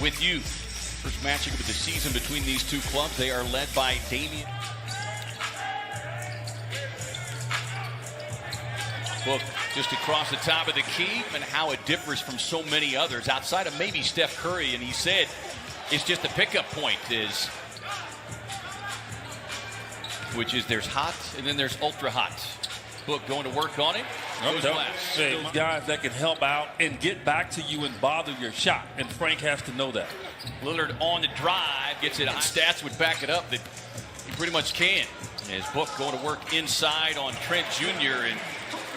with you. First matchup of the season between these two clubs. They are led by Damian. Book just across the top of the key, and how it differs from so many others outside of maybe Steph Curry. And he said it's just a pickup point, which is there's hot and then there's ultra hot. Book going to work on it. Those guys that can help out and get back to you and bother your shot, and Frank has to know that. Lillard on the drive gets it. Stats would back it up that he pretty much can. As Book going to work inside on Trent Jr. and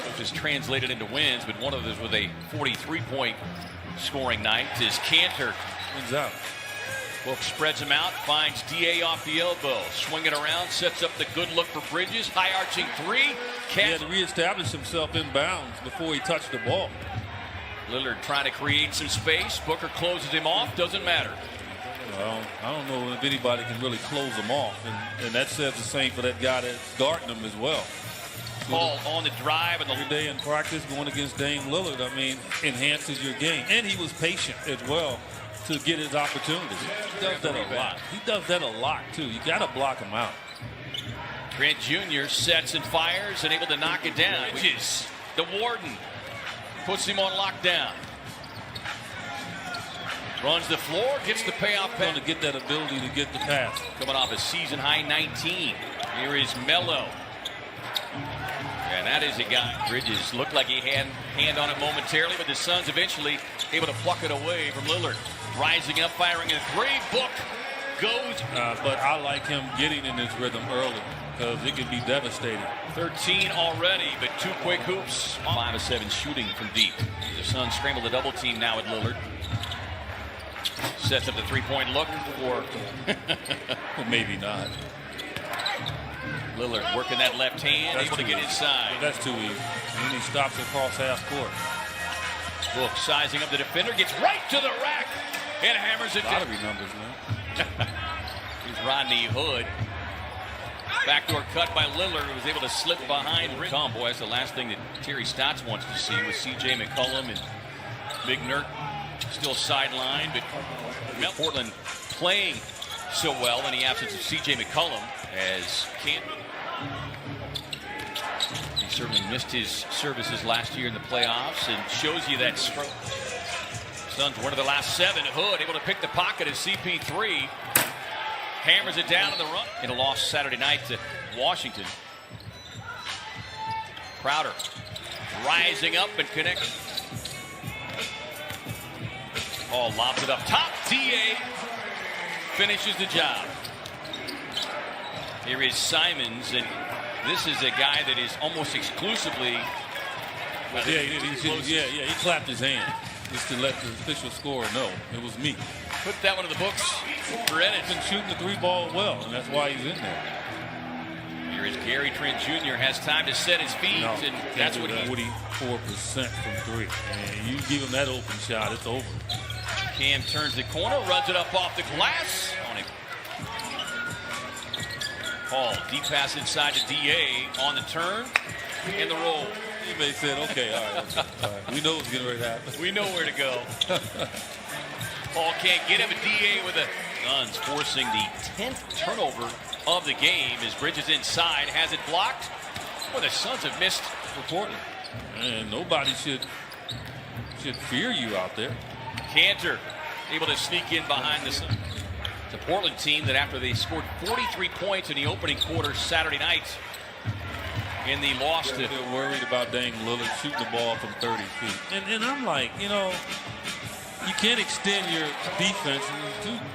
which is translated into wins, but one of those with a 43-point scoring night is Cantor. Wins out. Book spreads him out, finds DA off the elbow, swinging around, sets up the good look for Bridges, high arching three. He had to reestablish himself in bounds before he touched the ball. Lillard trying to create some space. Booker closes him off, doesn't matter. Well, I don't know if anybody can really close him off, and that says the same for that guy that's guarding him as well. Paul on the drive, and every day in practice going against Dame Lillard, I mean, enhances your game. And he was patient as well to get his opportunities. He does that a lot. He does that a lot, too. You got to block him out. Trent Jr. sets and fires and able to knock it down. Bridges, the Warden, puts him on lockdown. Runs the floor, gets the payoff pass. Going to get that ability to get the pass. Coming off a season-high 19. Here is Melo. And that is a guy. Bridges looked like he had hand on it momentarily, but the Suns eventually able to pluck it away from Lillard. Rising up, firing a three. Book goes. But I like him getting in his rhythm early because it can be devastating. 13 already, but two quick hoops. 5 of 7 shooting from deep. The Suns scramble the double team now at Lillard. Sets up the three-point look for. Well, maybe not. Lillard working that left hand, able to get inside. That's too easy. And then he stops across half court. Book sizing up the defender, gets right to the rack, and hammers it. Lottery numbers, man. Here's Rodney Hood. Backdoor cut by Lillard, who was able to slip behind. Boy, that's the last thing that Terry Stotts wants to see with C.J. McCollum and Big Nurk still sidelined. But Portland playing so well in the absence of C.J. McCollum as he certainly missed his services last year in the playoffs, and shows you that Suns one of the last 7. Hood able to pick the pocket as CP3 hammers it down in the run. In a loss Saturday night to Washington. Crowder rising up and connecting. Paul lobs it up top. DA finishes the job. Here is Simons, and this is a guy that is almost exclusively. He clapped his hand just to let the official scorer know it was me. Put that one in the books for Ennis. He's been shooting the three ball well, and that's why he's in there. Here is Gary Trent Jr. has time to set his feet, and that's what he. 44% from three. And you give him that open shot, it's over. Cam turns the corner, runs it up off the glass. Paul, deep pass inside to DA on the turn and the roll. They said, okay, all right. We know what's getting ready to happen. We know where to go. Paul can't get him, but DA with the Suns forcing the 10th turnover of the game as Bridges inside has it blocked. Well, the Suns have missed for Portland. And nobody should fear you out there. Cantor able to sneak in behind the Suns. The Portland team that after they scored 43 points in the opening quarter Saturday night in the loss to. They're worried about Dame Lillard shooting the ball from 30 feet. And I'm like, you can't extend your defense.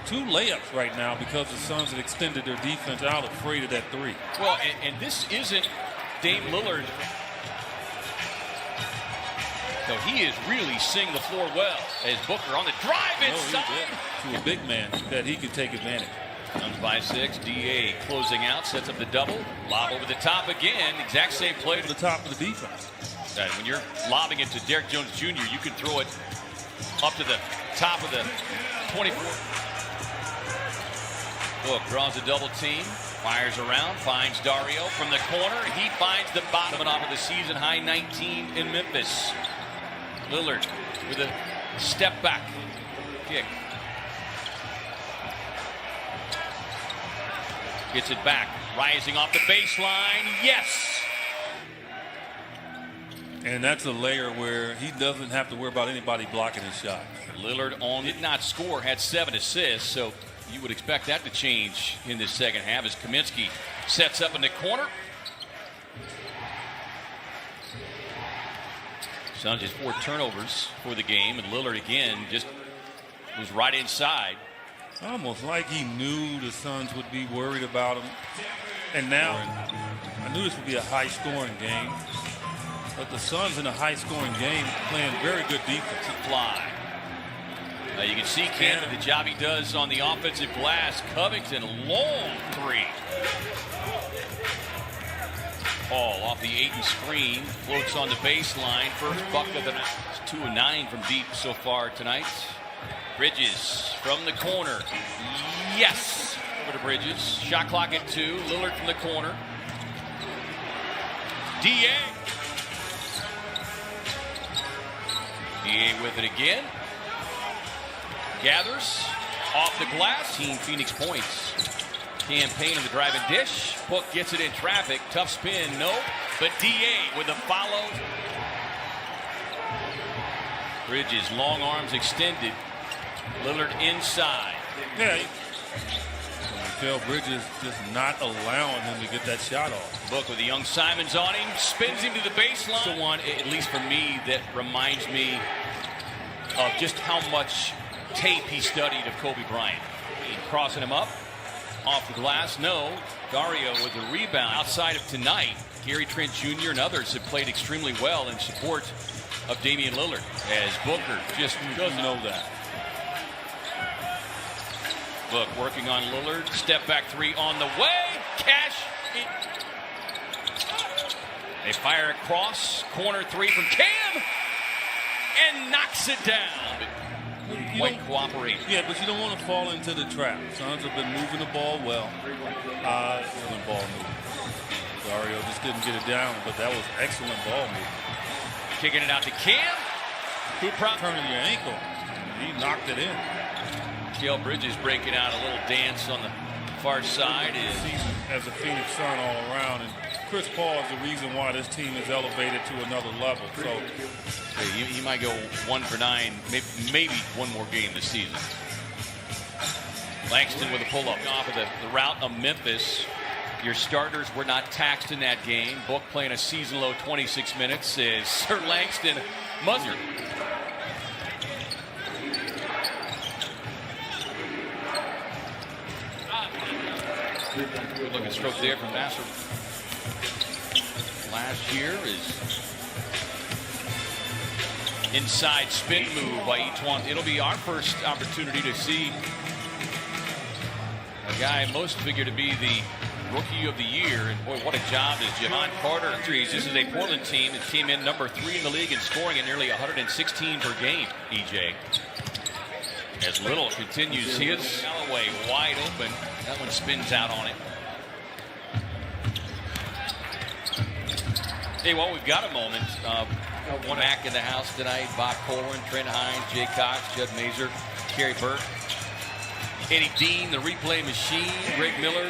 Two layups right now because the Suns have extended their defense out, afraid of that three. Well, and this isn't Dame Lillard. So he is really seeing the floor well as Booker on the drive inside. To a big man that he can take advantage. Suns by 6. DA closing out, sets up the double. Lob over the top again. Exact same play to the top of the defense. And when you're lobbing it to Derrick Jones Jr., you can throw it up to the top of the 24. Book draws a double team. Fires around, finds Dario from the corner. He finds the bottom off of the season high 19 in Memphis. Lillard with a step back kick. Gets it back. Rising off the baseline. Yes! And that's a layer where he doesn't have to worry about anybody blocking his shot. Lillard did not score, had 7 assists, so you would expect that to change in this second half as Kaminsky sets up in the corner. Suns just 4 turnovers for the game, and Lillard again just was right inside. Almost like he knew the Suns would be worried about him. And now, I knew this would be a high-scoring game. But the Suns in a high-scoring game playing very good defense. Fly. You can see Cannon, the job he does on the offensive glass. Covington, long 3. Paul off the Ayton screen, floats on the baseline. First bucket of the night. It's 2 of 9 from deep so far tonight. Bridges from the corner. Yes! Over to Bridges. Shot clock at 2. Lillard from the corner. D.A. D.A. with it again. Gathers off the glass. Team Phoenix points. Campaign of the driving dish. Book gets it in traffic. Tough spin. No. But D.A. with a follow. Bridges, long arms extended. Lillard inside. Yeah. Phil Bridges just not allowing him to get that shot off. Book with the young Simons on him. Spins him to the baseline. The one, at least for me, that reminds me of just how much tape he studied of Kobe Bryant. Crossing him up. Off the glass. No. Dario with the rebound. Outside of tonight, Gary Trent Jr. and others have played extremely well in support of Damian Lillard. As Booker just doesn't know that. Book working on Lillard. Step back 3 on the way. Cash. They fire across. Corner 3 from Cam. And knocks it down. Quite cooperate. Yeah, but you don't want to fall into the trap. Suns have been moving the ball well. Excellent ball movement. Dario just didn't get it down, but that was excellent ball movement. Kicking it out to Cam. Who turning your ankle. He knocked it in. Mikal Bridges breaking out a little dance on the far side. As a Phoenix Sun all around, and Chris Paul is the reason why this team is elevated to another level. So he might go 1 for 9, maybe one more game this season. Langston with a pull-up off of the route of Memphis. Your starters were not taxed in that game. Book playing a season-low 26 minutes is Sir Langston Muzzer. Good looking stroke there from Nasser. Last year is inside spin move by each one. It'll be our first opportunity to see a guy most figured to be the Rookie of the Year. And boy, what a job is Javon Carter. This is a Portland team that came in number 3 in the league in scoring at nearly 116 per game, EJ. As Little continues his Galloway wide open. That one spins out on it. Hey, well, we've got a moment. One back in the house tonight. Bob Corwin, Trent Hines, Jay Cox, Judd Mazur, Kerry Burke, Eddie Dean, the replay machine, Greg Miller.